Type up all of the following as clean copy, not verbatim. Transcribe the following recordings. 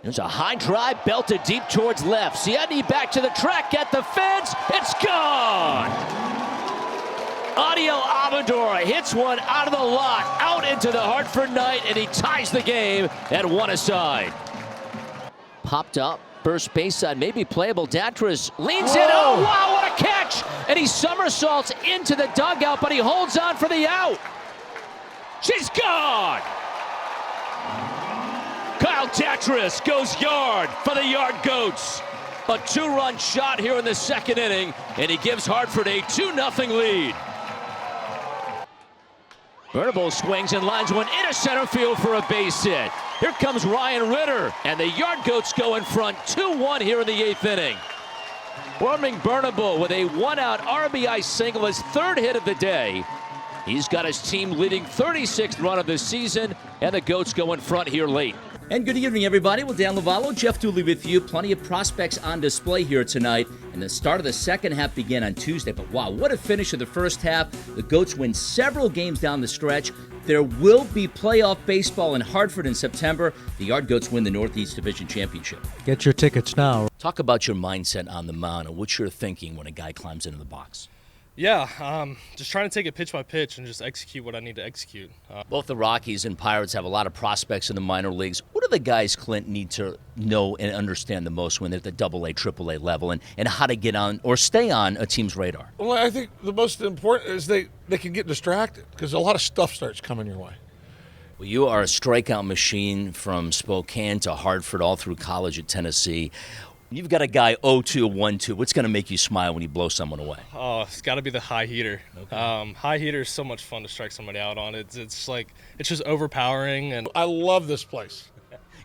There's a high drive belted deep towards left. Siedny back to the track at the fence. It's gone! Adiel Amador hits one out of the lot, out into the Hartford night, and he ties the game at 1-aside. Popped up, first base side, maybe playable. Datras leans in. Oh, wow, what a catch! And he somersaults into the dugout, but he holds on for the out. She's gone! Kyle Datras goes yard for the Yard Goats. A 2-run shot here in the second inning, and he gives Hartford a 2-0 lead. Venable swings and lines one into center field for a base hit. Here comes Ryan Ritter, and the Yard Goats go in front 2-1 here in the 8th inning. Warming Burnable with a 1-out RBI single, his 3rd hit of the day. He's got his team leading 36th run of the season, and the Goats go in front here late. And good evening, everybody. Well, Dan Lovallo, Jeff Dooley with you. Plenty of prospects on display here tonight. And the start of the second half began on Tuesday. But wow, what a finish of the first half. The Goats win several games down the stretch. There will be playoff baseball in Hartford in September. The Yard Goats win the Northeast Division Championship. Get your tickets now. Talk about your mindset on the mound and what you're thinking when a guy climbs into the box. Yeah, just trying to take it pitch by pitch and just execute what I need to execute. Both the Rockies and Pirates have a lot of prospects in the minor leagues. What do the guys, Clint, need to know and understand the most when they're at the AA, AAA level, and how to get on or stay on a team's radar? Well, I think the most important is they can get distracted because a lot of stuff starts coming your way. Well, you are a strikeout machine from Spokane to Hartford, all through college at Tennessee. You've got a guy 0-2, 1-2. What's going to make you smile when you blow someone away? Oh, it's got to be the high heater. Okay. High heater is so much fun to strike somebody out on. It's just overpowering. And I love this place.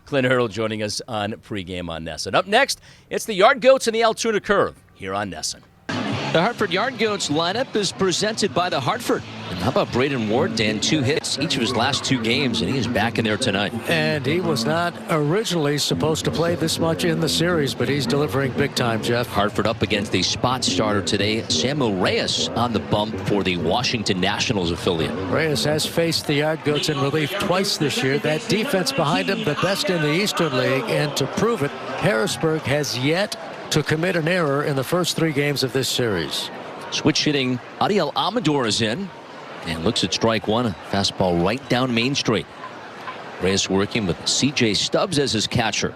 Clint Hurdle joining us on pregame on NESN. Up next, it's the Yard Goats and the Altoona Curve here on NESN. The Hartford Yard Goats lineup is presented by the Hartford. And how about Braden Ward, Dan? 2 hits each of his last 2 games, and he is back in there tonight. And he was not originally supposed to play this much in the series, but he's delivering big time, Jeff. Hartford up against the spot starter today, Samuel Reyes, on the bump for the Washington Nationals affiliate. Reyes has faced the Yard Goats in relief twice this year. That defense behind him, the best in the Eastern League, and to prove it, Harrisburg has yet to commit an error in the first 3 games of this series. Switch hitting, Adiel Amador is in and looks at strike one. A fastball right down Main Street. Reyes working with C.J. Stubbs as his catcher.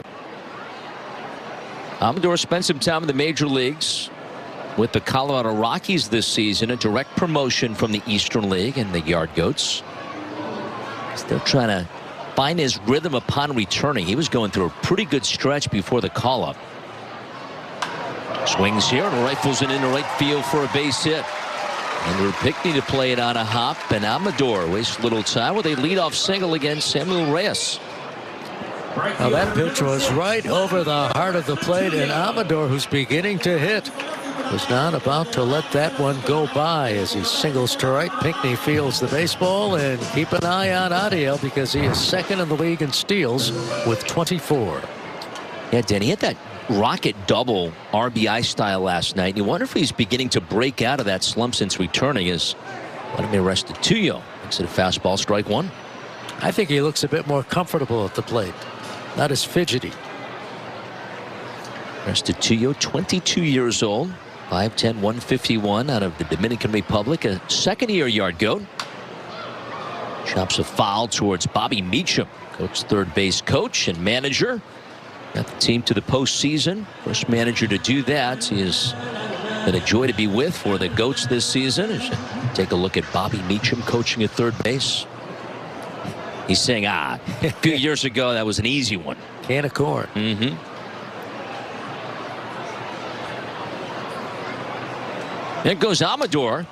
Amador spent some time in the major leagues with the Colorado Rockies this season, a direct promotion from the Eastern League, and the Yard Goats still trying to find his rhythm upon returning. He was going through a pretty good stretch before the call-up. Swings here and rifles it into right field for a base hit. Andrew Pickney to play it on a hop, and Amador wastes little time with a leadoff single against Samuel Reyes. Now that pitch was right over the heart of the plate, and Amador, who's beginning to hit, was not about to let that one go by as he singles to right. Pickney fields the baseball, and keep an eye on Adiel because he is second in the league in steals with 24. Yeah, Danny hit that rocket double RBI style last night. You wonder if he's beginning to break out of that slump since returning, as Vladimir Restituyo makes it a fastball, strike one. I think he looks a bit more comfortable at the plate, not as fidgety. Restituyo, 22 years old, 5'10", 151 out of the Dominican Republic, a second-year Yard Goat. Chops a foul towards Bobby Meacham, Goat's third base coach and manager. Got the team to the postseason. First manager to do that. He has been a joy to be with for the Goats this season. As you take a look at Bobby Meacham coaching at third base. He's saying, a few years ago, that was an easy one. Can of corn. There goes Amador.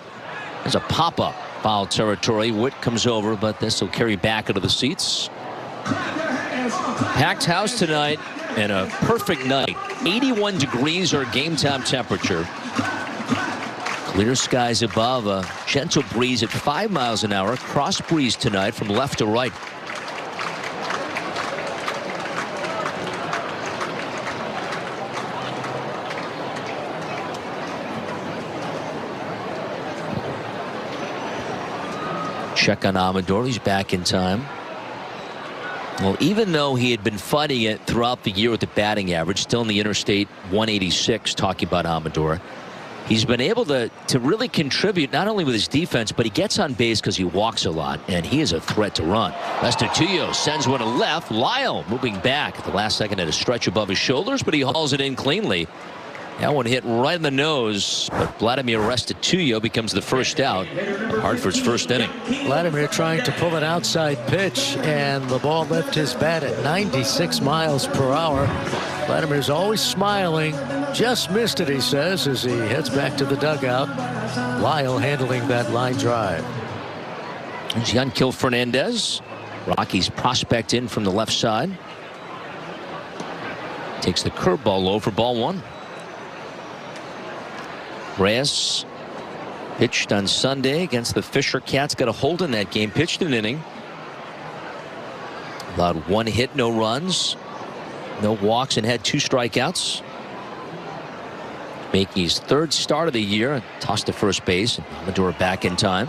There's a pop-up. Foul territory. Witt comes over, but this will carry back into the seats. Packed house tonight and a perfect night. 81 degrees our game time temperature. Clear skies above, a gentle breeze at 5 miles an hour. Cross breeze tonight from left to right. Check on Amador. He's back in time. Well, even though he had been fighting it throughout the year with the batting average, still in the interstate 186, talking about Amador, he's been able to really contribute not only with his defense, but he gets on base because he walks a lot, and he is a threat to run. Restituyo sends one to left. Lyle moving back at the last second at a stretch above his shoulders, but he hauls it in cleanly. That one hit right in the nose, but Vladimir Restituyo becomes the first out. Hartford's first inning. Vladimir trying to pull an outside pitch, and the ball left his bat at 96 miles per hour. Vladimir's always smiling. Just missed it, he says, as he heads back to the dugout. Lyle handling that line drive. There's Yanquiel Fernandez, Rockies prospect, in from the left side. Takes the curveball low for ball one. Reyes pitched on Sunday against the Fisher Cats. Got a hold in that game. Pitched an inning. Allowed 1 hit, no runs, no walks, and had 2 strikeouts. Making his 3rd start of the year. Tossed to first base. Amador back in time.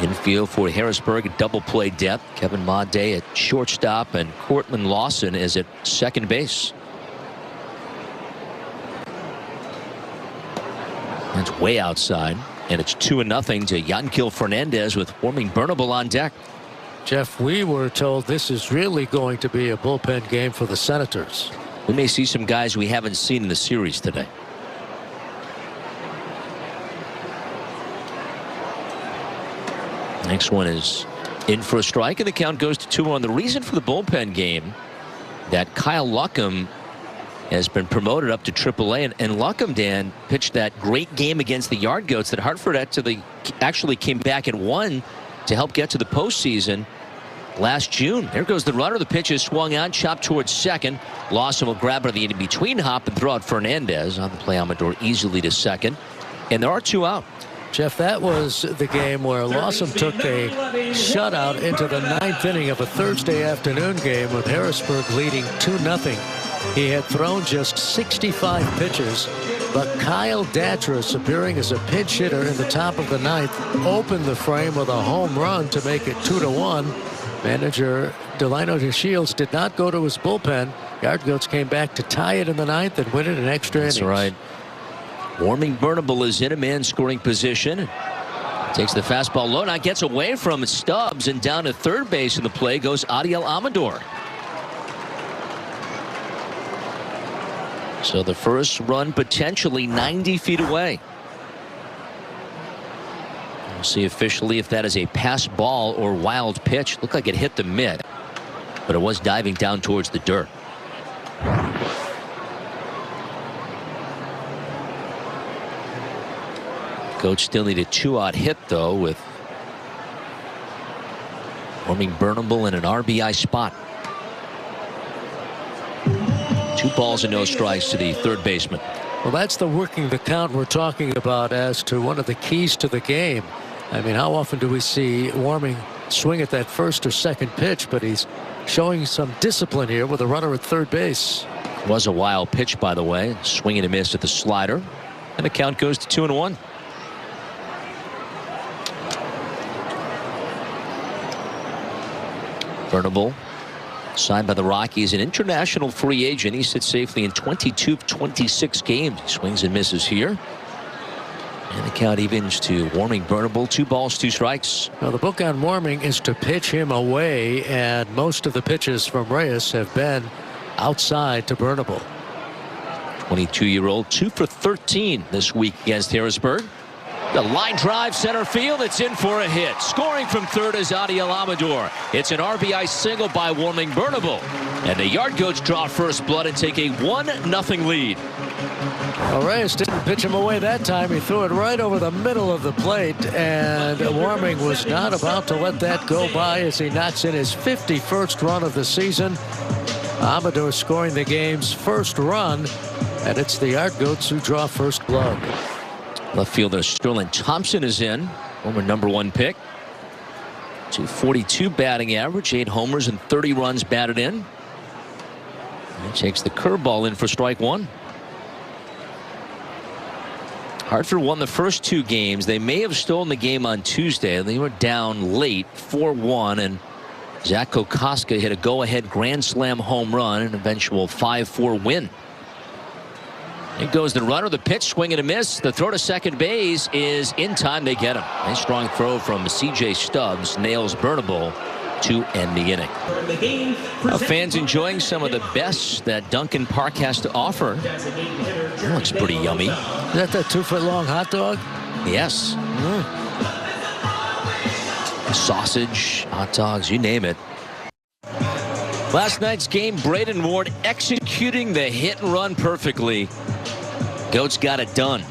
Infield for Harrisburg, a double play depth. Kevin Maude at shortstop, and Cortland Lawson is at second base. That's way outside, and it's 2-0 to Yanquiel Fernandez with Warming Bernabel on deck. Jeff, we were told this is really going to be a bullpen game for the Senators. We may see some guys we haven't seen in the series today. Next one is in for a strike, and the count goes to 2-1. The reason for the bullpen game, that Kyle Luckham has been promoted up to AAA, and Luckham, Dan, pitched that great game against the Yard Goats that Hartford actually came back and won to help get to the postseason last June. There goes the runner. The pitch is swung on, chopped towards second. Lawson will grab it at the in-between hop and throw out Fernandez. On the play, Amador easily to second, and there are 2 out. Jeff, that was the game where Lawson took a shutout into the 9th inning of a Thursday afternoon game with Harrisburg leading 2-0. He had thrown just 65 pitches, but Kyle Datras, appearing as a pinch hitter in the top of the 9th, opened the frame with a home run to make it 2-1. Manager Delino DeShields did not go to his bullpen. Yard Goats came back to tie it in the 9th and win it in extra innings. That's right. Warming Bernabel is in a man scoring position. Takes the fastball low. Now gets away from Stubbs, and down to third base in the play goes Adiel Amador. So the first run potentially 90 feet away. We'll see officially if that is a pass ball or wild pitch. Looked like it hit the mid, but it was diving down towards the dirt. Goats still need a 2-out hit, though, with Warming Bernabel in an RBI spot. 2 balls and no strikes to the third baseman. Well, that's the working the count we're talking about as to one of the keys to the game. I mean, how often do we see Warming swing at that first or second pitch? But he's showing some discipline here with a runner at third base. Was a wild pitch, by the way. Swing and a miss at the slider. And the count goes to 2-1. Bernabel, signed by the Rockies, an international free agent. He sits safely in 22 of 26 games. He swings and misses here. And the count evens to Warming Bernabel. 2 balls, 2 strikes. Now, the book on Warming is to pitch him away, and most of the pitches from Reyes have been outside to Bernabel. 22-year-old, 2 for 13 this week against Harrisburg. The line drive center field. It's in for a hit. Scoring from third is Adiel Amador. It's an RBI single by Warming Bernabel. And the Yard Goats draw first blood and take a 1-0 lead. Well, Reyes didn't pitch him away that time. He threw it right over the middle of the plate, and Warming was not about to let that go by as he knocks in his 51st run of the season. Amador scoring the game's first run, and it's the Yard Goats who draw first blood. Left fielder Sterling Thompson is in. Former #1 pick. 242 batting average, 8 homers and 30 runs batted in. He takes the curveball in for strike 1. Hartford won the first 2 games. They may have stolen the game on Tuesday. They were down late 4-1, and Zach Kokoska hit a go-ahead grand slam home run, an eventual 5-4 win. It goes the runner, the pitch, swing and a miss. The throw to second base is in time. They get him. Nice strong throw from C.J. Stubbs. Nails Burnable to end the inning. Fans enjoying some of the best that Duncan Park has to offer. It looks pretty yummy. Is that 2-foot-long hot dog? Yes. Sausage, hot dogs, you name it. Last night's game, Braden Ward executing the hit and run perfectly. Goats got it done.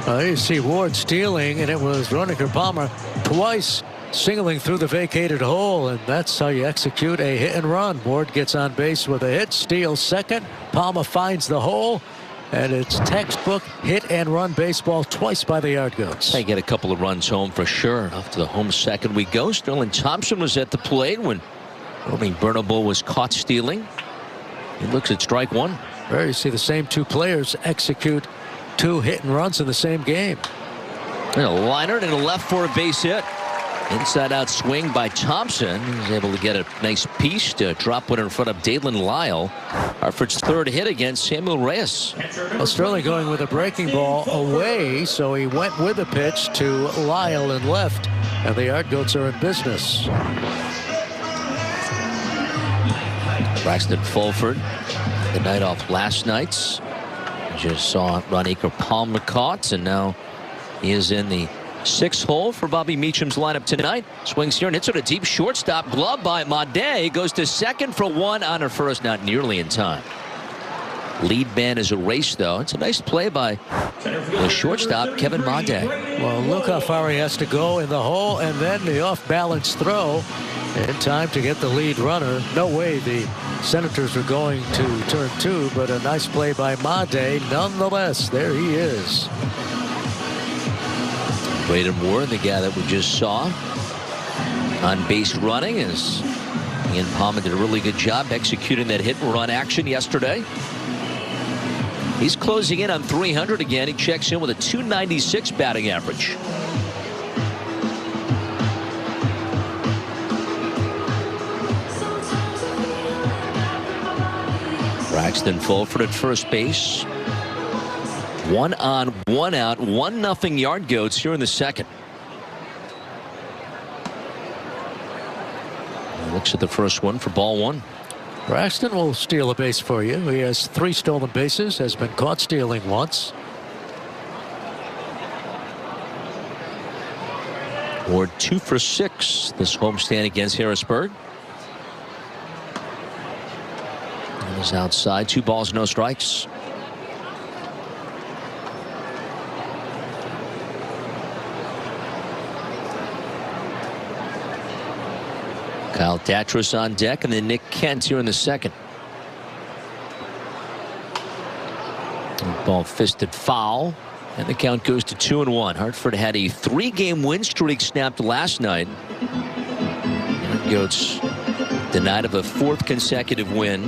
You see Ward stealing, and it was Roniker Palmer twice singling through the vacated hole, and that's how you execute a hit and run. Ward gets on base with a hit, steals second. Palmer finds the hole, and it's textbook hit and run baseball twice by the Yard Goats. They get a couple of runs home for sure. Off to the home second we go. Sterling Thompson was at the plate when Irving Burnable was caught stealing. He looks at strike one. There you see the same 2 players execute 2 hit and runs in the same game. And a liner and a left for a base hit. Inside out swing by Thompson. He's able to get a nice piece to drop one in front of Dalen Lyle. Hartford's 3rd hit against Samuel Reyes. Well, Sterling going with a breaking ball away, so he went with a pitch to Lyle and left, and the Yard Goats are in business. Braxton Fulford, the night off last night's. Just saw Roniker Palmer caught, and now he is in the 6th hole for Bobby Meacham's lineup tonight. Swings here and hits it a deep shortstop glove by Made. Goes to second for 1 on her first, not nearly in time. Lead man is erased, though. It's a nice play by the shortstop, Kevin Made. Well, look how far he has to go in the hole, and then the off-balance throw in time to get the lead runner. No way the Senators are going to turn 2, but a nice play by Made. Nonetheless, there he is. Braden Ward, the guy that we just saw on base running, is Ian Palmer did a really good job executing that hit and run action yesterday. He's closing in on 300 again. He checks in with a .296 batting average. Braxton Fulford at first base. 1 on, 1 out, 1-0 Yard Goats here in the second. Looks at the first one for ball 1. Braxton will steal a base for you. He has 3 stolen bases, has been caught stealing once. Ward 2 for 6 this homestand against Harrisburg. And he's outside, 2 balls, no strikes. Kyle Tatras on deck, and then Nick Kent here in the second. Ball fisted foul, and the count goes to 2-1. Hartford had a 3-game win streak snapped last night. Goats denied of a 4th consecutive win.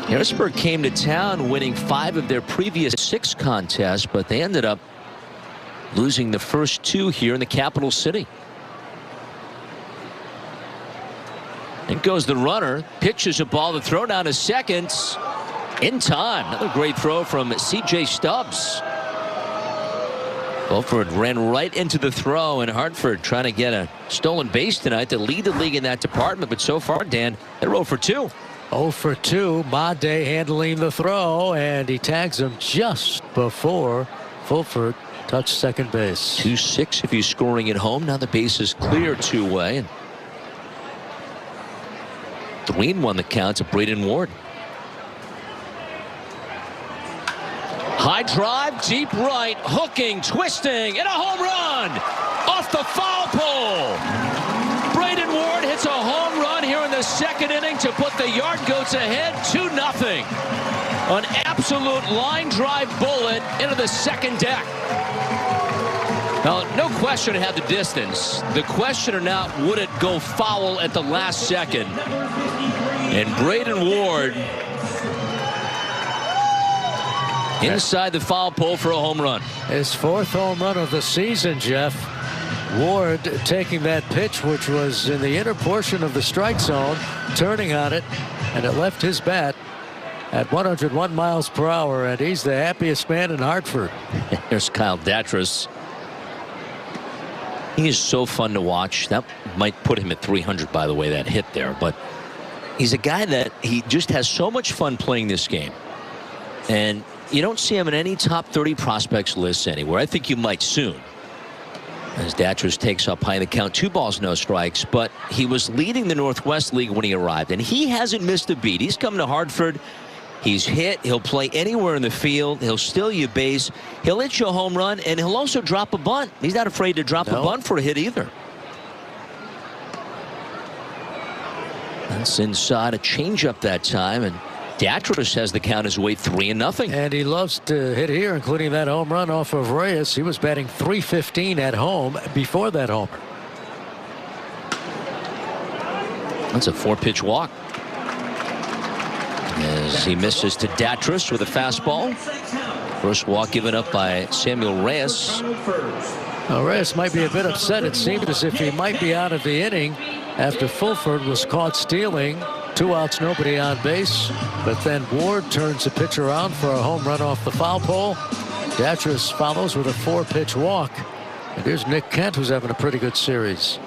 Harrisburg came to town winning 5 of their previous 6 contests, but they ended up losing the first 2 here in the capital city. In goes the runner, pitches a ball to throw down to second in time. Another great throw from C.J. Stubbs. Fulford ran right into the throw, and Hartford trying to get a stolen base tonight to lead the league in that department. But so far, Dan, they're 0 for 2. 0 for 2. Made handling the throw, and he tags him just before Fulford touched second base. 2-6 if he's scoring at home. Now the base is clear 2-way. And 3-1 the count to Braden Ward. High drive, deep right, hooking, twisting, and a home run off the foul pole. Braden Ward hits a home run here in the second inning to put the Yard Goats ahead 2-0. An absolute line drive bullet into the second deck. Now, no question it had the distance. The question or not, would it go foul at the last second? And Braden Ward Inside the foul pole for a home run. His 4th home run of the season, Jeff. Ward taking that pitch, which was in the inner portion of the strike zone, turning on it, and it left his bat at 101 miles per hour, and he's the happiest man in Hartford. Here's Kyle Datras. He is so fun to watch. That might put him at 300, by the way, that hit there. But he's a guy that he just has so much fun playing this game. And you don't see him in any top 30 prospects lists anywhere. I think you might soon, as Datras takes up high in the count. 2 balls, no strikes. But he was leading the Northwest League when he arrived, and he hasn't missed a beat. He's come to Hartford. He's hit. He'll play anywhere in the field. He'll steal you a base. He'll hit you a home run, and he'll also drop a bunt. He's not afraid to drop a bunt for a hit either. That's inside, a changeup that time, and Datras has the count his way 3-0. And he loves to hit here, including that home run off of Reyes. He was batting .315 at home before that homer. That's a 4-pitch walk. As he misses to Datras with a fastball. First walk given up by Samuel Reyes. Well, Reyes might be a bit upset. It seemed as if he might be out of the inning after Fulford was caught stealing. 2 outs, nobody on base. But then Ward turns the pitch around for a home run off the foul pole. Datras follows with a 4-pitch walk. And here's Nick Kent, who's having a pretty good series.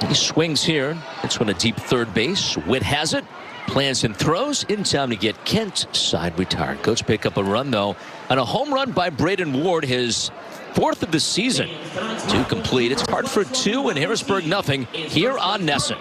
He swings here. It's one a deep third base. Witt has it. Plants and throws. In time to get Kent side retired. Goats pick up a run, though, on a home run by Braden Ward, his 4th of the season. 2 complete. It's Hartford 2 and Harrisburg 0 here on NESN.